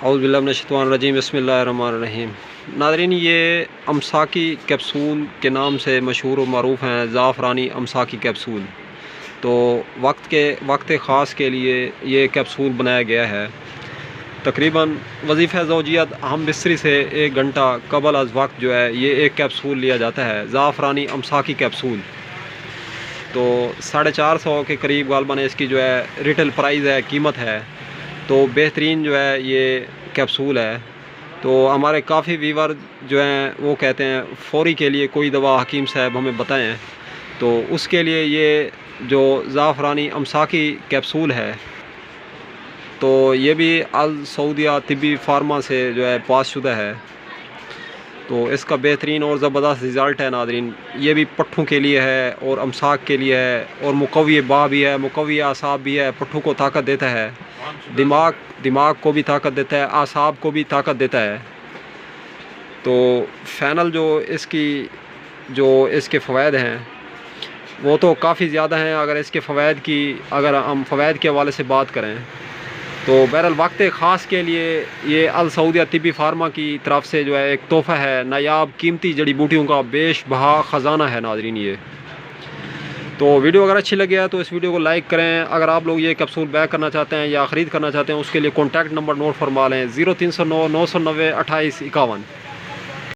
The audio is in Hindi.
औज़ुबिल्लाहिमिनश्शैतानिर्रजीम बिस्मिल्लाहिर्रहमानिर्रहीम। नाज़रीन, ये अमसाकी कैप्सूल के नाम से मशहूर व मरूफ़ हैं, ज़ाफ़रानी अमसाकी कैप्सूल। तो वक्त ख़ास के लिए ये कैप्सूल बनाया गया है। तकरीबन वज़ीफ़ा ज़ौजियत हम बिस्तरी से 1 घंटा कबल अज़ वक्त जो है ये एक कैप्सूल लिया जाता है, ज़ाफ़रानी अमसाकी कैप्सूल। तो 450 के करीब गालबा ने इसकी जो है रिटेल प्राइस है, कीमत है। तो बेहतरीन जो है ये कैप्सूल है। तो हमारे काफ़ी व्यूवर जो हैं वो कहते हैं फ़ौरी के लिए कोई दवा हकीम साहब हमें बताएं, तो उसके लिए ये जो ज़ाफ़रानी अमसाकी कैप्सूल है तो ये भी अल सऊदिया तिब्बी फार्मा से जो है पासशुदा है। तो इसका बेहतरीन और ज़बरदस्त रिज़ल्ट है नाज़रीन। ये भी पट्ठों के लिए है और अमसाक के लिए है और मुक़व्वी बा भी है, मुक़व्वी आसाब भी है। पट्ठों को ताकत देता है, दिमाग को भी ताकत देता है, आसाब को भी ताकत देता है। तो फ़ैनल जो इसके फ़वाइद हैं वो तो काफ़ी ज़्यादा हैं। अगर हम फ़वाइद के हवाले से बात करें तो बहरहाल वक्त ख़ास के लिए ये अल सऊदिया तिब्बी फार्मा की तरफ से जो है एक तोहफ़ा है, नायाब कीमती जड़ी बूटियों का बेशबहा ख़जाना है नाज़रीन ये। तो वीडियो अगर अच्छी लगे तो इस वीडियो को लाइक करें। अगर आप लोग ये कैप्सूल बैक करना चाहते हैं या ख़रीद करना चाहते हैं उसके लिए कॉन्टैक्ट नंबर नोट फरमा लें, 0309 990 2851।